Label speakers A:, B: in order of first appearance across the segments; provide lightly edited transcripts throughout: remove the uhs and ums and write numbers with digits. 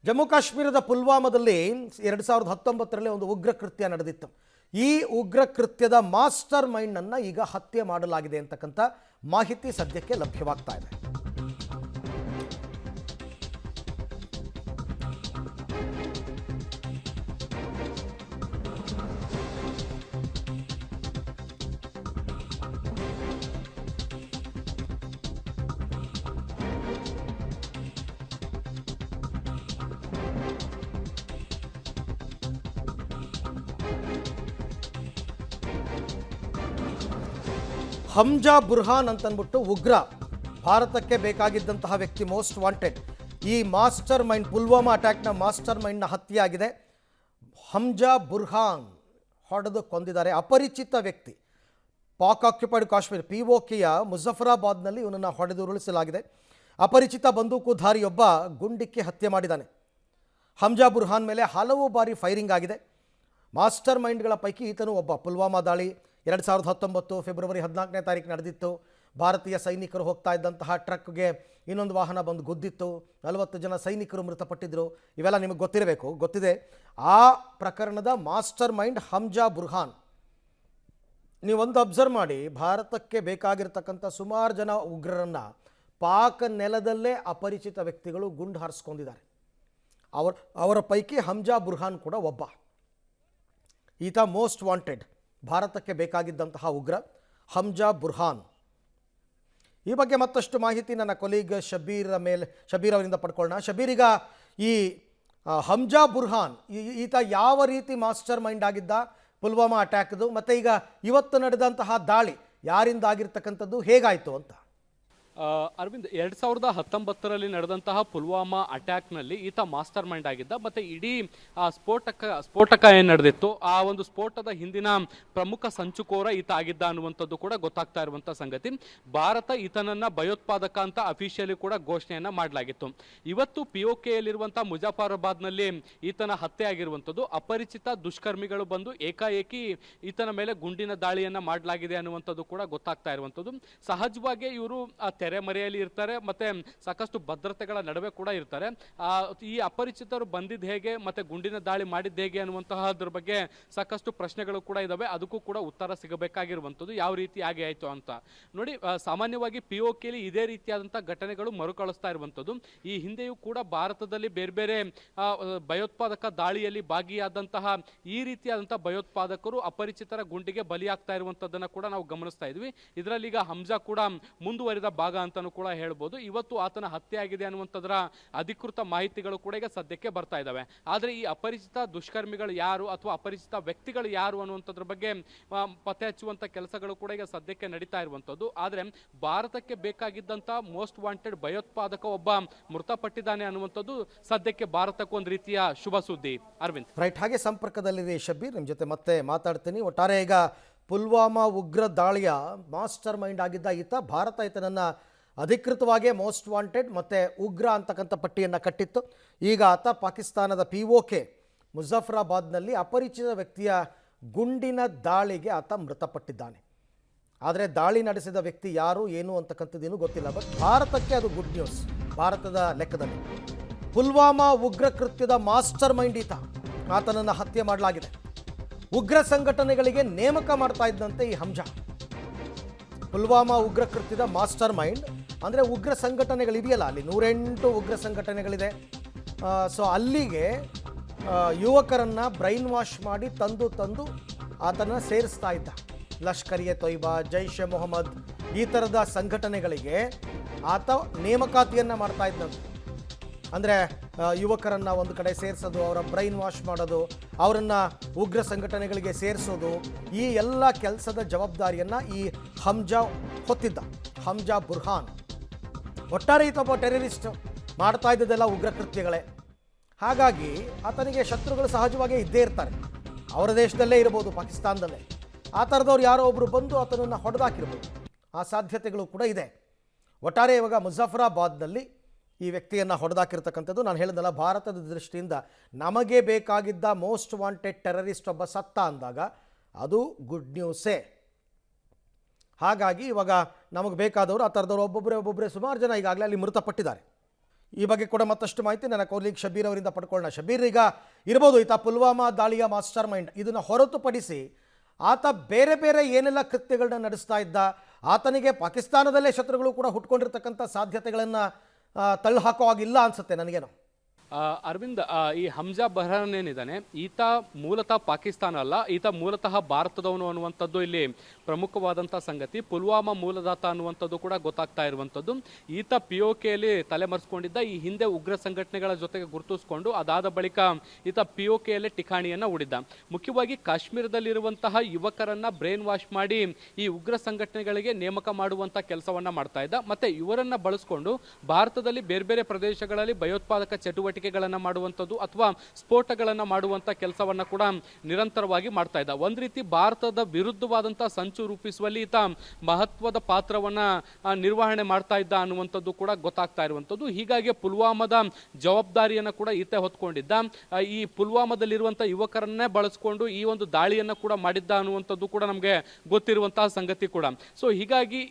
A: ಜಮ್ಮು ಕಾಶ್ಮೀರದ ಪುಲ್ವಾಮಾದಲ್ಲಿ 2019ರಲ್ಲಿ ಒಂದು ಉಗ್ರ ಕೃತ್ಯ ನಡೆದಿತ್ತು. ಈ ಉಗ್ರ ಕೃತ್ಯದ ಮಾಸ್ಟರ್ ಮೈಂಡನ್ನು ಈಗ ಹತ್ಯೆ ಮಾಡಲಾಗಿದೆ ಅಂತಕ್ಕಂಥ ಮಾಹಿತಿ ಸದ್ಯಕ್ಕೆ ಲಭ್ಯವಾಗ್ತಾ ಇದೆ. ಹಮ್ಜಾ ಬುರ್ಹಾನ್ ಅಂತಂದ್ಬಿಟ್ಟು ಉಗ್ರ, ಭಾರತಕ್ಕೆ ಬೇಕಾಗಿದ್ದಂತಹ ವ್ಯಕ್ತಿ, ಮೋಸ್ಟ್ ವಾಂಟೆಡ್. ಈ ಮಾಸ್ಟರ್ ಮೈಂಡ್, ಪುಲ್ವಾಮಾ ಅಟ್ಯಾಕ್ನ ಮಾಸ್ಟರ್ ಮೈಂಡ್ನ ಹತ್ಯೆ ಆಗಿದೆ. ಹಮ್ಜಾ ಬುರ್ಹಾನ್ ಹೊಡೆದು ಕೊಂದಿದ್ದಾರೆ. ಅಪರಿಚಿತ ವ್ಯಕ್ತಿ, ಪಾಕ್ ಆಕ್ಯುಪೈಡ್ ಕಾಶ್ಮೀರ POKಯ ಮುಜಫರಾಬಾದ್ನಲ್ಲಿ ಇವನನ್ನು ಹೊಡೆದು ಉರುಳಿಸಲಾಗಿದೆ. ಅಪರಿಚಿತ ಬಂದೂಕುಧಾರಿಯೊಬ್ಬ ಗುಂಡಿಕ್ಕಿ ಹತ್ಯೆ ಮಾಡಿದ್ದಾನೆ. ಹಮ್ಜಾ ಬುರ್ಹಾನ್ ಮೇಲೆ ಹಲವು ಬಾರಿ ಫೈರಿಂಗ್ ಆಗಿದೆ. ಮಾಸ್ಟರ್ ಮೈಂಡ್ಗಳ ಪೈಕಿ ಈತನು ಒಬ್ಬ. ಪುಲ್ವಾಮಾ ದಾಳಿ 2019 ಫೆಬ್ರವರಿ 14ನೇ ತಾರೀಕು ನಡೆದಿತ್ತು. ಭಾರತೀಯ ಸೈನಿಕರು ಹೋಗ್ತಾ ಇದ್ದಂತಹ ಟ್ರಕ್ಗೆ ಇನ್ನೊಂದು ವಾಹನ ಬಂದು ಗುದ್ದಿತ್ತು. 40 ಜನ ಸೈನಿಕರು ಮೃತಪಟ್ಟಿದ್ದರು. ಇವೆಲ್ಲ ನಿಮಗೆ ಗೊತ್ತಿದೆ. ಆ ಪ್ರಕರಣದ ಮಾಸ್ಟರ್ ಮೈಂಡ್ ಹಮ್ಜಾ ಬುರ್ಹಾನ್. ನೀವೊಂದು ಅಬ್ಸರ್ವ್ ಮಾಡಿ, ಭಾರತಕ್ಕೆ ಬೇಕಾಗಿರ್ತಕ್ಕಂಥ ಸುಮಾರು ಜನ ಉಗ್ರರನ್ನು ಪಾಕ್ ನೆಲದಲ್ಲೇ ಅಪರಿಚಿತ ವ್ಯಕ್ತಿಗಳು ಗುಂಡು ಹಾರಿಸ್ಕೊಂಡಿದ್ದಾರೆ. ಅವರ ಪೈಕಿ ಹಮ್ಜಾ ಬುರ್ಹಾನ್ ಕೂಡ ಒಬ್ಬ. ಈತ ಮೋಸ್ಟ್ ವಾಂಟೆಡ್, ಭಾರತಕ್ಕೆ ಬೇಕಾಗಿದ್ದಂತಹ ಉಗ್ರ ಹಮ್ಜಾ ಬುರ್ಹಾನ್. ಈ ಬಗ್ಗೆ ಮತ್ತಷ್ಟು ಮಾಹಿತಿ ನನ್ನ ಕೊಲೀಗ್ ಶಬೀರ್ ಅವರಿಂದ ಪಡ್ಕೊಳ್ಳೋಣ. ಶಬೀರ್, ಈಗ ಈ ಹಮ್ಜಾ ಬುರ್ಹಾನ್ ಈತ ಯಾವ ರೀತಿ ಮಾಸ್ಟರ್ ಮೈಂಡ್ ಆಗಿದ್ದ ಪುಲ್ವಾಮಾ ಅಟ್ಯಾಕ್ದು, ಮತ್ತು ಈಗ ಇವತ್ತು ನಡೆದಂತಹ ದಾಳಿ ಯಾರಿಂದ ಆಗಿರ್ತಕ್ಕಂಥದ್ದು, ಹೇಗಾಯಿತು ಅಂತ?
B: ಅರವಿಂದ್, 2019ರಲ್ಲಿ ನಡೆದಂತಹ ಪುಲ್ವಾಮಾ ಅಟ್ಯಾಕ್ನಲ್ಲಿ ಈತ ಮಾಸ್ಟರ್ ಮೈಂಡ್ ಆಗಿದ್ದ. ಮತ್ತು ಇಡೀ ಸ್ಫೋಟಕ ಏನು ನಡೆದಿತ್ತು, ಆ ಒಂದು ಸ್ಫೋಟದ ಹಿಂದಿನ ಪ್ರಮುಖ ಸಂಚುಕೋರ ಈತ ಆಗಿದ್ದ ಅನ್ನುವಂಥದ್ದು ಕೂಡ ಗೊತ್ತಾಗ್ತಾ ಇರುವಂಥ ಸಂಗತಿ. ಭಾರತ ಈತನನ್ನು ಭಯೋತ್ಪಾದಕ ಅಂತ ಅಫಿಷಿಯಲಿ ಕೂಡ ಘೋಷಣೆಯನ್ನು ಮಾಡಲಾಗಿತ್ತು. ಇವತ್ತು POKಯಲ್ಲಿರುವಂಥ ಮುಜಫರಾಬಾದ್ನಲ್ಲಿ ಈತನ ಹತ್ಯೆ ಆಗಿರುವಂಥದ್ದು. ಅಪರಿಚಿತ ದುಷ್ಕರ್ಮಿಗಳು ಬಂದು ಏಕಾಏಕಿ ಈತನ ಮೇಲೆ ಗುಂಡಿನ ದಾಳಿಯನ್ನು ಮಾಡಲಾಗಿದೆ ಅನ್ನುವಂಥದ್ದು ಕೂಡ ಗೊತ್ತಾಗ್ತಾ ಇರುವಂಥದ್ದು. ಸಹಜವಾಗಿ ಇವರು ತೆರೆಮರೆಯಲ್ಲಿ ಇರ್ತಾರೆ, ಮತ್ತೆ ಸಾಕಷ್ಟು ಭದ್ರತೆಗಳ ನಡುವೆ ಕೂಡ ಇರ್ತಾರೆ. ಈ ಅಪರಿಚಿತರು ಬಂದಿದ್ದು ಹೇಗೆ ಮತ್ತೆ ಗುಂಡಿನ ದಾಳಿ ಮಾಡಿದ್ದು ಹೇಗೆ ಅನ್ನುವಂತಹದ್ರ ಬಗ್ಗೆ ಸಾಕಷ್ಟು ಪ್ರಶ್ನೆಗಳು ಕೂಡ ಇದಾವೆ. ಅದಕ್ಕೂ ಕೂಡ ಉತ್ತರ ಸಿಗಬೇಕಾಗಿರುವಂಥದ್ದು, ಯಾವ ರೀತಿ ಆಗಿ ಆಯಿತು ಅಂತ ನೋಡಿ. ಸಾಮಾನ್ಯವಾಗಿ POKಲಿ ಇದೇ ರೀತಿಯಾದಂತಹ ಘಟನೆಗಳು ಮರುಕಳಿಸ್ತಾ ಇರುವಂಥದ್ದು. ಈ ಹಿಂದೆಯೂ ಕೂಡ ಭಾರತದಲ್ಲಿ ಬೇರೆ ಬೇರೆ ಭಯೋತ್ಪಾದಕ ದಾಳಿಯಲ್ಲಿ ಭಾಗಿಯಾದಂತಹ ಈ ರೀತಿಯಾದಂತಹ ಭಯೋತ್ಪಾದಕರು ಅಪರಿಚಿತರ ಗುಂಡಿಗೆ ಬಲಿಯಾಗ್ತಾ ಇರುವಂತದ್ದನ್ನ ಕೂಡ ನಾವು ಗಮನಿಸ್ತಾ ಇದ್ವಿ. ಇದರಲ್ಲಿ ಈಗ ಹಮ್ಜಾ ಕೂಡ ಮುಂದುವರಿದ ಭಾಗ ಅಂತಾನೂ ಕೂಡ ಹೇಳ್ಬೋದು. ಇವತ್ತು ಆತನ ಹತ್ಯೆ ಆಗಿದೆ ಅನ್ನುವಂಥದ್ರ ಅಧಿಕೃತ ಮಾಹಿತಿಗಳು ಕೂಡ ಈಗ ಸದ್ಯಕ್ಕೆ ಬರ್ತಾ ಇದ್ದಾವೆ. ಆದರೆ ಈ ಅಪರಿಚಿತ ದುಷ್ಕರ್ಮಿಗಳು ಯಾರು ಅಥವಾ ಅಪರಿಚಿತ ವ್ಯಕ್ತಿಗಳು ಯಾರು ಅನ್ನುವಂಥದ್ರ ಬಗ್ಗೆ ಪತ್ತೆ ಹಚ್ಚುವಂತ ಕೆಲಸಗಳು ಕೂಡ ಈಗ ಸದ್ಯಕ್ಕೆ ನಡೀತಾ ಇರುವಂಥದ್ದು. ಆದರೆ ಭಾರತಕ್ಕೆ ಬೇಕಾಗಿದ್ದಂತ ಮೋಸ್ಟ್ ವಾಂಟೆಡ್ ಭಯೋತ್ಪಾದಕ ಒಬ್ಬ ಮೃತಪಟ್ಟಿದ್ದಾನೆ ಅನ್ನುವಂಥದ್ದು ಸದ್ಯಕ್ಕೆ ಭಾರತಕ್ಕೊಂದು ರೀತಿಯ ಶುಭ ಸುದ್ದಿ. ಅರವಿಂದ್,
A: ರೈಟ್, ಹಾಗೆ ಸಂಪರ್ಕದಲ್ಲಿದೆ ಶಬೀರ್, ನಿಮ್ಮ ಜೊತೆ ಮತ್ತೆ ಮಾತಾಡ್ತೀನಿ. ಒಟ್ಟಾರೆ ಈಗ ಪುಲ್ವಾಮಾ ಉಗ್ರ ದಾಳಿಯ ಮಾಸ್ಟರ್ ಮೈಂಡ್ ಆಗಿದ್ದ ಈತ, ಭಾರತ ಈತನನ್ನು ಅಧಿಕೃತವಾಗಿ ಮೋಸ್ಟ್ ವಾಂಟೆಡ್ ಮತ್ತು ಉಗ್ರ ಅಂತಕ್ಕಂಥ ಪಟ್ಟಿಯನ್ನು ಕಟ್ಟಿತ್ತು. ಈಗ ಆತ ಪಾಕಿಸ್ತಾನದ POK ಮುಜಫರಾಬಾದ್ನಲ್ಲಿ ಅಪರಿಚಿತ ವ್ಯಕ್ತಿಯ ಗುಂಡಿನ ದಾಳಿಗೆ ಆತ ಮೃತಪಟ್ಟಿದ್ದಾನೆ. ಆದರೆ ದಾಳಿ ನಡೆಸಿದ ವ್ಯಕ್ತಿ ಯಾರು ಏನು ಅಂತಕ್ಕಂಥದ್ದೇನು ಗೊತ್ತಿಲ್ಲ. ಬಟ್ ಭಾರತಕ್ಕೆ ಅದು ಗುಡ್ ನ್ಯೂಸ್. ಭಾರತದ ಲೆಕ್ಕದಲ್ಲಿ ಪುಲ್ವಾಮಾ ಉಗ್ರ ಕೃತ್ಯದ ಮಾಸ್ಟರ್ ಮೈಂಡ್ ಈತ, ಆತನನ್ನು ಹತ್ಯೆ ಮಾಡಲಾಗಿದೆ. ಉಗ್ರ ಸಂಘಟನೆಗಳಿಗೆ ನೇಮಕ ಮಾಡ್ತಾ ಇದ್ದಂತೆ ಈ ಹಮ್ಜಾ. ಪುಲ್ವಾಮಾ ಉಗ್ರ ಕೃತ್ಯದ ಮಾಸ್ಟರ್ ಮೈಂಡ್ ಅಂದರೆ ಉಗ್ರ ಸಂಘಟನೆಗಳಿದೆಯಲ್ಲ, ಅಲ್ಲಿ 108 ಉಗ್ರ ಸಂಘಟನೆಗಳಿದೆ. ಸೊ ಅಲ್ಲಿಗೆ ಯುವಕರನ್ನು ಬ್ರೈನ್ ವಾಶ್ ಮಾಡಿ ತಂದು ಆತನ ಸೇರಿಸ್ತಾ ಇದ್ದ. ಲಷ್ಕರ್-ಎ ತೊಯ್ಬಾ, ಜೈಷ್ ಎ ಮೊಹಮ್ಮದ್, ಈ ಥರದ ಸಂಘಟನೆಗಳಿಗೆ ಆತ ನೇಮಕಾತಿಯನ್ನು ಮಾಡ್ತಾ ಇದ್ದಂತೆ. ಅಂದರೆ ಯುವಕರನ್ನು ಒಂದು ಕಡೆ ಸೇರಿಸೋದು, ಅವರ ಬ್ರೈನ್ ವಾಶ್ ಮಾಡೋದು, ಅವರನ್ನು ಉಗ್ರ ಸಂಘಟನೆಗಳಿಗೆ ಸೇರಿಸೋದು, ಈ ಎಲ್ಲ ಕೆಲಸದ ಜವಾಬ್ದಾರಿಯನ್ನು ಈ ಹಮ್ಜಾ ಹೊತ್ತಿದ್ದ. ಹಮ್ಜಾ ಬುರ್ಹಾನ್ ಒಟ್ಟಾರೆ ಈತೊಬ್ಬ ಟೆರರಿಸ್ಟ್, ಮಾಡ್ತಾ ಇದ್ದದೆಲ್ಲ ಉಗ್ರ ಕೃತ್ಯಗಳೇ. ಹಾಗಾಗಿ ಆತನಿಗೆ ಶತ್ರುಗಳು ಸಹಜವಾಗಿ ಇದ್ದೇ ಇರ್ತಾರೆ. ಅವರ ದೇಶದಲ್ಲೇ ಇರ್ಬೋದು, ಪಾಕಿಸ್ತಾನದಲ್ಲೇ. ಆ ಥರದವ್ರು ಯಾರೋ ಒಬ್ಬರು ಬಂದು ಆತನನ್ನು ಹೊಡೆದಾಕಿರ್ಬೋದು, ಆ ಸಾಧ್ಯತೆಗಳು ಕೂಡ ಇದೆ. ಒಟ್ಟಾರೆ ಇವಾಗ ಮುಜಫರಾಬಾದ್ನಲ್ಲಿ ಈ ವ್ಯಕ್ತಿಯನ್ನು ಹೊಡೆದಾಕಿರ್ತಕ್ಕಂಥದ್ದು, ನಾನು ಹೇಳಿದಲ್ಲ, ಭಾರತದ ದೃಷ್ಟಿಯಿಂದ ನಮಗೆ ಬೇಕಾಗಿದ್ದ ಮೋಸ್ಟ್ ವಾಂಟೆಡ್ ಟೆರರಿಸ್ಟ್ ಒಬ್ಬ ಸತ್ತ ಅಂದಾಗ ಅದು ಗುಡ್ ನ್ಯೂಸೇ. ಹಾಗಾಗಿ ಇವಾಗ ನಮಗೆ ಬೇಕಾದವರು ಆ ಥರದವರು ಒಬ್ಬೊಬ್ಬರೇ ಸುಮಾರು ಜನ ಈಗಾಗಲೇ ಅಲ್ಲಿ ಮೃತಪಟ್ಟಿದ್ದಾರೆ. ಈ ಬಗ್ಗೆ ಕೂಡ ಮತ್ತಷ್ಟು ಮಾಹಿತಿ ನನ್ನ ಕೊಲೀಗ್ ಶಬೀರ್ ಅವರಿಂದ ಪಡ್ಕೊಳ್ಳೋಣ. ಶಬೀರ್, ಈಗ ಇರ್ಬೋದು ಈತ ಪುಲ್ವಾಮಾ ದಾಳಿಯ ಮಾಸ್ಟರ್ ಮೈಂಡ್, ಇದನ್ನು ಹೊರತುಪಡಿಸಿ ಆತ ಬೇರೆ ಬೇರೆ ಏನೆಲ್ಲ ಕೃತ್ಯಗಳನ್ನ ನಡೆಸ್ತಾ ಇದ್ದ, ಆತನಿಗೆ ಪಾಕಿಸ್ತಾನದಲ್ಲೇ ಶತ್ರುಗಳು ಕೂಡ ಹುಟ್ಕೊಂಡಿರ್ತಕ್ಕಂಥ ಸಾಧ್ಯತೆಗಳನ್ನು ತಳ್ಳಿಹಾಕೋ ಹಾಗಿಲ್ಲ ಅನ್ಸುತ್ತೆ ನನಗೇನು.
B: ಅರವಿಂದ್, ಈ ಹಮ್ಜಾ ಬರ್ಹಾನ್ ಏನಿದ್ದಾನೆ, ಈತ ಮೂಲತಃ ಪಾಕಿಸ್ತಾನ ಅಲ್ಲ, ಈತ ಮೂಲತಃ ಭಾರತದವನು ಅನ್ನುವಂಥದ್ದು ಇಲ್ಲಿ ಪ್ರಮುಖವಾದಂಥ ಸಂಗತಿ. ಪುಲ್ವಾಮಾ ಮೂಲದಾತ ಅನ್ನುವಂಥದ್ದು ಕೂಡ ಗೊತ್ತಾಗ್ತಾ ಇರುವಂಥದ್ದು. ಈತ POKಯಲ್ಲಿ ತಲೆಮರೆಸ್ಕೊಂಡಿದ್ದ, ಈ ಹಿಂದೆ ಉಗ್ರ ಸಂಘಟನೆಗಳ ಜೊತೆಗೆ ಗುರುತಿಸ್ಕೊಂಡು ಅದಾದ ಬಳಿಕ ಈತ POKಯಲ್ಲಿ ಠಿಕಾಣಿಯನ್ನು ಹೂಡಿದ್ದ. ಮುಖ್ಯವಾಗಿ ಕಾಶ್ಮೀರದಲ್ಲಿರುವಂತಹ ಯುವಕರನ್ನ ಬ್ರೈನ್ ವಾಶ್ ಮಾಡಿ ಈ ಉಗ್ರ ಸಂಘಟನೆಗಳಿಗೆ ನೇಮಕ ಮಾಡುವಂಥ ಕೆಲಸವನ್ನ ಮಾಡ್ತಾ ಇದ್ದ. ಮತ್ತೆ ಇವರನ್ನ ಬಳಸ್ಕೊಂಡು ಭಾರತದಲ್ಲಿ ಬೇರೆ ಬೇರೆ ಪ್ರದೇಶಗಳಲ್ಲಿ ಭಯೋತ್ಪಾದಕ ಚಟುವಟಿಕೆಗಳನ್ನು ಮಾಡುವಂಥದ್ದು ಅಥವಾ ಸ್ಫೋಟಗಳನ್ನು ಮಾಡುವಂಥ ಕೆಲಸವನ್ನ ಕೂಡ ನಿರಂತರವಾಗಿ ಮಾಡ್ತಾ ಇದ್ದ. ಒಂದು ರೀತಿ ಭಾರತದ ವಿರುದ್ಧವಾದಂಥ ಸಂಚು ರೂಪಿಸುವಲ್ಲಿ ಈತ ಮಹತ್ವದ ಪಾತ್ರವನ್ನ ನಿರ್ವಹಣೆ ಮಾಡ್ತಾ ಇದ್ದ ಅನ್ನುವಂಥದ್ದು ಕೂಡ ಗೊತ್ತಾಗ್ತಾ ಇರುವಂಥದ್ದು. ಹೀಗಾಗಿ ಪುಲ್ವಾಮಾದ ಜವಾಬ್ದಾರಿಯನ್ನು ಕೂಡ ಈತ ಹೊತ್ಕೊಂಡಿದ್ದ. ಈ ಪುಲ್ವಾಮಾದಲ್ಲಿರುವಂಥ ಯುವಕರನ್ನೇ ಬಳಸ್ಕೊಂಡು ಈ ಒಂದು ದಾಳಿಯನ್ನು ಕೂಡ ಮಾಡಿದ್ದ ಅನ್ನುವಂಥದ್ದು ಕೂಡ ನಮಗೆ ಗೊತ್ತಿರುವಂತಹ ಸಂಗತಿ ಕೂಡ. ಸೊ ಹೀಗಾಗಿ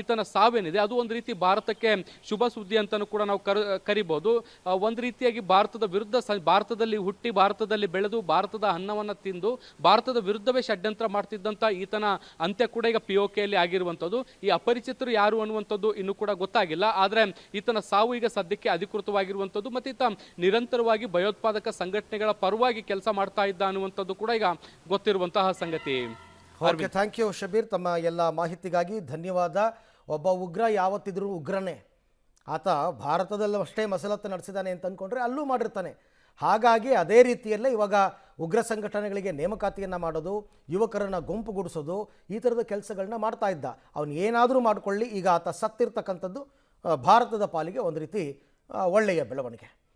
B: ಈತನ ಸಾವೇನಿದೆ ಅದು ಒಂದು ರೀತಿ ಭಾರತಕ್ಕೆ ಶುಭ ಸುದ್ದಿ ಅಂತಲೂ ಕೂಡ ನಾವು ಕರಿಬಹುದು. ಒಂದು ರೀತಿಯಾಗಿ ಭಾರತದ ವಿರುದ್ಧ ಭಾರತದಲ್ಲಿ ಹುಟ್ಟಿ ಭಾರತದಲ್ಲಿ ಬೆಳೆದು ಭಾರತದ ಅನ್ನವನ್ನು ತಿಂದು ಭಾರತದ ವಿರುದ್ಧವೇ ಷಡ್ಯಂತ್ರ ಮಾಡ್ತಿದ್ದಂಥ ಈತನ ಅಂತ್ಯ ಕೂಡ ಈಗ POKಯಲ್ಲಿ ಆಗಿರುವಂಥದ್ದು. ಈ ಅಪರಿಚಿತರು ಯಾರು ಅನ್ನುವಂಥದ್ದು ಇನ್ನೂ ಕೂಡ ಗೊತ್ತಾಗಿಲ್ಲ. ಆದರೆ ಈತನ ಸಾವು ಈಗ ಸದ್ಯಕ್ಕೆ ಅಧಿಕೃತವಾಗಿರುವಂಥದ್ದು. ಮತ್ತು ಈತ ನಿರಂತರವಾಗಿ ಭಯೋತ್ಪಾದಕ ಸಂಘಟನೆಗಳ ಪರವಾಗಿ ಕೆಲಸ ಮಾಡ್ತಾ ಇದ್ದ ಅನ್ನುವಂಥದ್ದು ಕೂಡ ಈಗ ಗೊತ್ತಿರುವಂತಹ ಸಂಗತಿ.
A: ಓಕೆ, ಥ್ಯಾಂಕ್ ಯು ಶಬೀರ್, ತಮ್ಮ ಎಲ್ಲ ಮಾಹಿತಿಗಾಗಿ ಧನ್ಯವಾದ. ಒಬ್ಬ ಉಗ್ರ ಯಾವತ್ತಿದ್ರೂ ಉಗ್ರನೇ. ಆತ ಭಾರತದಲ್ಲೂ ಅಷ್ಟೇ ಮಸಲತ್ತು ನಡೆಸಿದ್ದಾನೆ ಅಂತ ಅಂದ್ಕೊಂಡ್ರೆ ಅಲ್ಲೂ ಮಾಡಿರ್ತಾನೆ. ಹಾಗಾಗಿ ಅದೇ ರೀತಿಯಲ್ಲೇ ಇವಾಗ ಉಗ್ರ ಸಂಘಟನೆಗಳಿಗೆ ನೇಮಕಾತಿಯನ್ನು ಮಾಡೋದು, ಯುವಕರನ್ನು ಗುಂಪುಗೂಡಿಸೋದು, ಈ ಥರದ ಕೆಲಸಗಳನ್ನ ಮಾಡ್ತಾ ಇದ್ದ. ಅವನು ಏನಾದರೂ ಮಾಡಿಕೊಳ್ಳಿ, ಈಗ ಆತ ಸತ್ತಿರ್ತಕ್ಕಂಥದ್ದು ಭಾರತದ ಪಾಲಿಗೆ ಒಂದು ರೀತಿ ಒಳ್ಳೆಯ ಬೆಳವಣಿಗೆ.